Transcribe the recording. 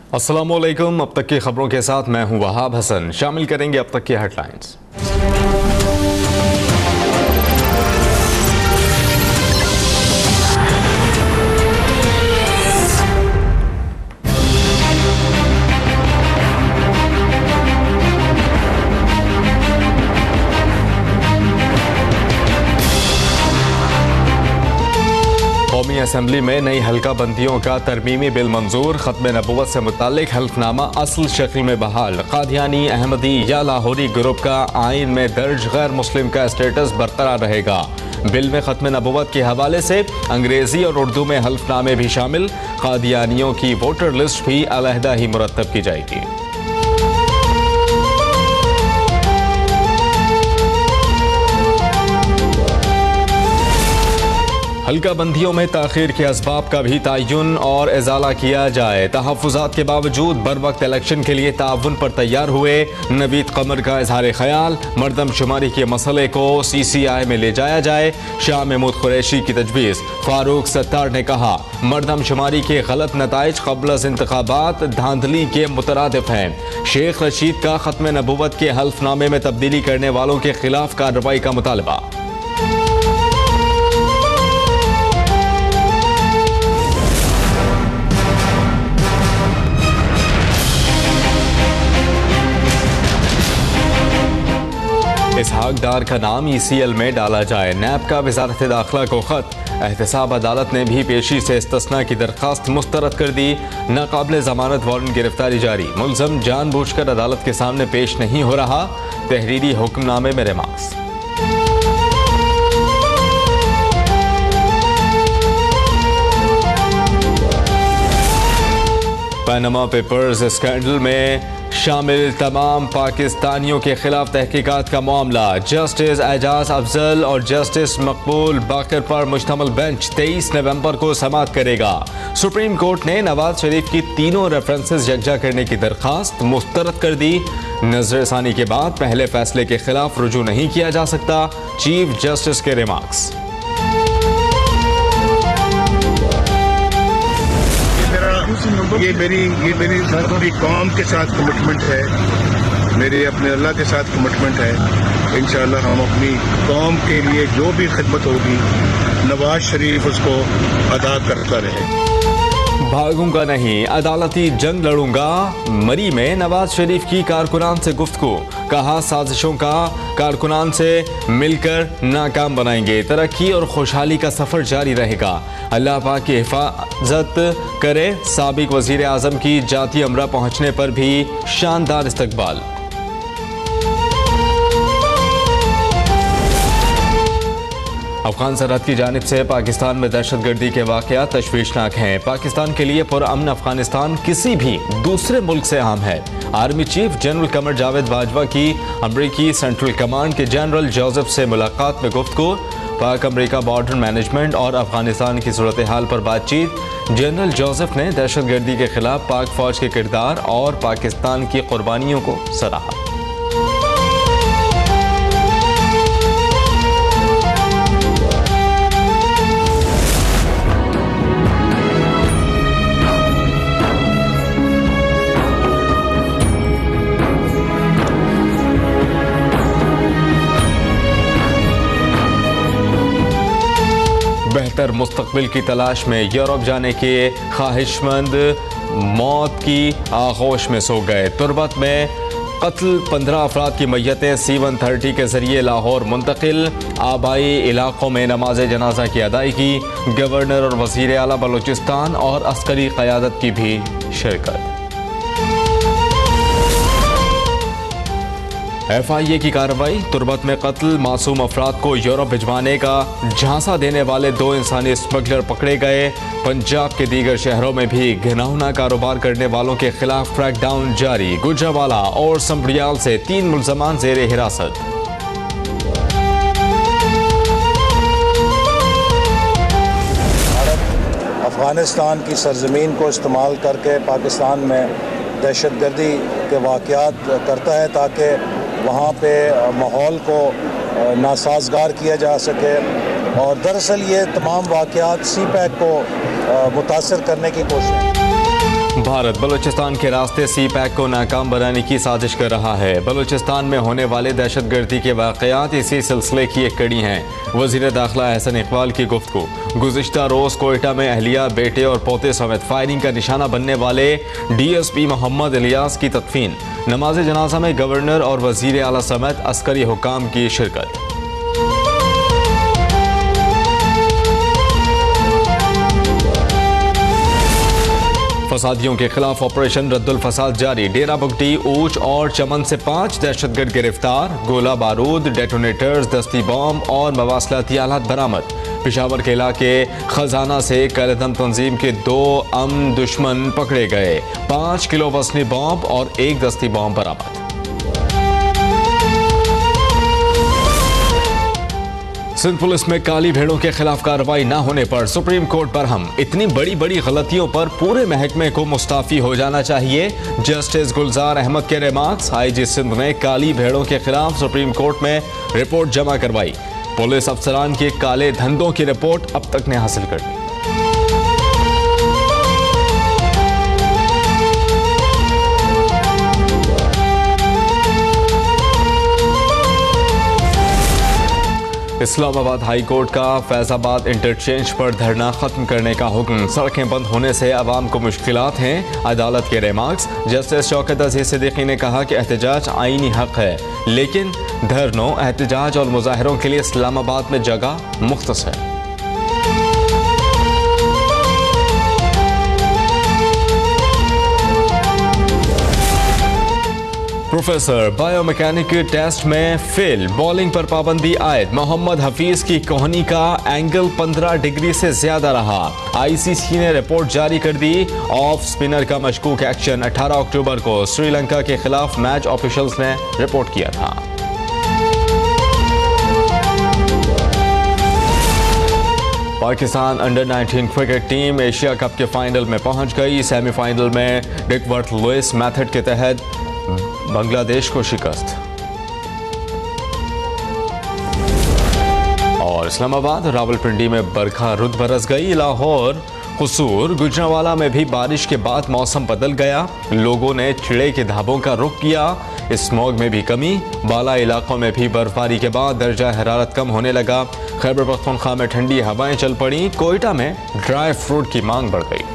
अस्सलामुअलैकुम। अब तक की खबरों के साथ मैं हूं वहाब हसन। शामिल करेंगे अब तक की हेडलाइंस। कौमी असम्बली में नई हल्का बंदियों का तरमीमी बिल मंजूर। खत्म नबूवत से मुतालिक हल्फनामा असल शक्ल में बहाल। कादियानी, अहमदी या लाहौरी ग्रुप का आइन में दर्ज गैर मुस्लिम का स्टेटस बरकरार रहेगा। बिल में खत्म नबूवत के हवाले से अंग्रेजी और उर्दू में हल्फनामे भी शामिल। कादियानियों की वोटर लिस्ट भी अलहदा ही मुरतब की जाएगी। हल्का बंदियों में ताखीर के असबाब का भी तयन और इजाला किया जाए। तहफ़्फ़ुज़ात के बावजूद बर वक्त इलेक्शन के लिए ताउन पर तैयार हुए नवीद कमर का इजहार ख्याल। मरदमशुमारी के मसले को CCI में ले जाया जाए। शाह महमूद कुरैशी की तजवीज़। फारूक सत्तार ने कहा मरदमशुमारी के गलत नताइज क़ब्ल इंतखाबात धांधली के मुतरादिफ हैं। शेख रशीद का खत्म नबूवत के हल्फनामे में तब्दीली करने वालों के खिलाफ कार्रवाई का मुतालबा। इसहाक डार का नाम ECL में डाला जाए। नैब का वजारत दाखिला को खत। एहतसाब अदालत ने भी पेशी से इस्तिस्ना की दरख्वास्त मुस्तरद कर दी। नाकाबिल जमानत वारंट गिरफ्तारी जारी। मुलजम जानबूझकर अदालत के सामने पेश नहीं हो रहा। तहरीरी हुक्मनामे में रिमार्क्स। पनामा पेपर्स स्कैंडल में शामिल तमाम पाकिस्तानियों के खिलाफ तहकीकात का मामला। जस्टिस एजाज अफजल और जस्टिस मकबूल बाकर पर मुश्तमल बेंच 23 नवंबर को समाअत करेगा। सुप्रीम कोर्ट ने नवाज शरीफ की तीनों रेफरेंसेस यकजा करने की दरखास्त मुस्तरद कर दी। नजरसानी के बाद पहले फैसले के खिलाफ रुजू नहीं किया जा सकता। चीफ जस्टिस के रिमार्क्स। ये मेरी पूरी कौम के साथ कमिटमेंट है, मेरे अपने अल्लाह के साथ कमिटमेंट है। इंशाअल्लाह हम अपनी कौम के लिए जो भी खिदमत होगी नवाज शरीफ उसको अदा करता रहे। भागूंगा नहीं, अदालती जंग लड़ूंगा। मरी में नवाज शरीफ की कारकुनान से गुफ्तगू। कहा साजिशों का कारकुनान से मिलकर नाकाम बनाएंगे। तरक्की और खुशहाली का सफर जारी रहेगा। अल्लाह पाक की हिफाजत करे। साबिक वजीर आजम की जाती अमरा पहुंचने पर भी शानदार इस्तकबाल। अफगान सरहद की जानिब से पाकिस्तान में दहशतगर्दी के वाक़यात तशवीशनाक हैं। पाकिस्तान के लिए पुरअमन अफगानिस्तान किसी भी दूसरे मुल्क से अहम है। Army chief general Qamar Javed Bajwa की अमरीकी सेंट्रल कमांड के जनरल जोसेफ से मुलाकात में गुफ्तगू। पाक अमरीका बॉर्डर मैनेजमेंट और अफगानिस्तान की सूरत हाल पर बातचीत। जनरल जोसेफ ने दहशतगर्दी के खिलाफ पाक फौज के किरदार और पाकिस्तान की कुर्बानियों को सराहा। बेहतर मुस्तकबिल की तलाश में यूरोप जाने के ख्वाहिशमंद मौत की आगोश में सो गए। तुरबत में कत्ल 15 अफराद की मैयतें C-130 के जरिए लाहौर मुंतकिल। आबाई इलाकों में नमाज जनाजा की अदायगी। गवर्नर और वजीर आला बलूचिस्तान और अस्करी क़यादत की भी शिरकत। FIA की कार्रवाई। तुरबत में कत्ल मासूम अफराद को यूरोप भिजवाने का झांसा देने वाले 2 इंसानी स्मगलर पकड़े गए। पंजाब के दीगर शहरों में भी घिनौना कारोबार करने वालों के खिलाफ क्रैकडाउन जारी। गुजरावाला और संभरियाल से 3 मुल्जमान जेर हिरासत। अफगानिस्तान की सरजमीन को इस्तेमाल करके पाकिस्तान में दहशतगर्दी के वाक़यात करता है ताकि वहाँ पे माहौल को नासाजगार किया जा सके। और दरअसल ये तमाम वाक़यात CPAC को मुतासर करने की कोशिश है। भारत बलूचिस्तान के रास्ते सी पैक को नाकाम बनाने की साजिश कर रहा है। बलूचिस्तान में होने वाले दहशतगर्दी के वाक़यात इसी सिलसिले की एक कड़ी हैं। वज़ीर दाखिला एहसन इकबाल की गुफ्तगू। गुज़िश्ता रोज़ कोयटा में अहलिया, बेटे और पोते समेत फायरिंग का निशाना बनने वाले DSP मोहम्मद इलियास की तदफीन। नमाज जनाजा में गवर्नर और वज़ीर आला समेत अस्करी हुकाम की शिरकत। फसादियों के खिलाफ ऑपरेशन रद्दुल फसाद जारी। डेरा बुगटी, ऊच और चमन से 5 दहशतगर्द गिरफ्तार। गोला बारूद, डेटोनेटर्स, दस्ती बम और मवासलाती आलात बरामद। पेशावर के इलाके खजाना से कैलदम तंजीम के 2 अमन दुश्मन पकड़े गए। 5 किलो वजनी बम और 1 दस्ती बम बरामद। सिंध पुलिस में काली भेड़ों के खिलाफ कार्रवाई न होने पर सुप्रीम कोर्ट बरहम। इतनी बड़ी बड़ी गलतियों पर पूरे महकमे को मुस्ताफी हो जाना चाहिए। जस्टिस गुलजार अहमद के रिमार्क्स। IG सिंध ने काली भेड़ों के खिलाफ सुप्रीम कोर्ट में रिपोर्ट जमा करवाई। पुलिस अफसरान के काले धंधों की रिपोर्ट अब तक ने हासिल कर ली। इस्लामाबाद हाई कोर्ट का फैजाबाद इंटरचेंज पर धरना खत्म करने का हुक्म। सड़कें बंद होने से आवाम को मुश्किलात हैं। अदालत के रिमार्क्स। जस्टिस शौकत अजीज सिद्दीकी ने कहा कि एहतजाज आईनी हक है, लेकिन धरनों, एहतजाज और मुजाहरों के लिए इस्लामाबाद में जगह मुख्तस है। प्रोफेसर बायोमैकेनिक टेस्ट में फेल। बॉलिंग पर पाबंदी आयद। मोहम्मद हफीज की कोहनी का एंगल 15 डिग्री से ज्यादा रहा। ICC ने रिपोर्ट जारी कर दी। ऑफ स्पिनर का मशकूक एक्शन 18 अक्टूबर को श्रीलंका के खिलाफ मैच ऑफिशियल्स ने रिपोर्ट किया था। Pakistan under 19 cricket team Asia cup के फाइनल में पहुंच गई। सेमीफाइनल में डिकवर्थ लुइस मेथड के तहत बांग्लादेश को शिकस्त। और इस्लामाबाद रावलपिंडी में बरखा रुत बरस गई। लाहौर, कसूर, गुजरांवाला में भी बारिश के बाद मौसम बदल गया। लोगों ने चिड़े के धाबों का रुख किया। स्मॉग में भी कमी। बाला इलाकों में भी बर्फबारी के बाद दर्जा हरारत कम होने लगा। खैबर पख्तूनख्वा में ठंडी हवाएं चल पड़ी। कोयटा में ड्राई फ्रूट की मांग बढ़ गई।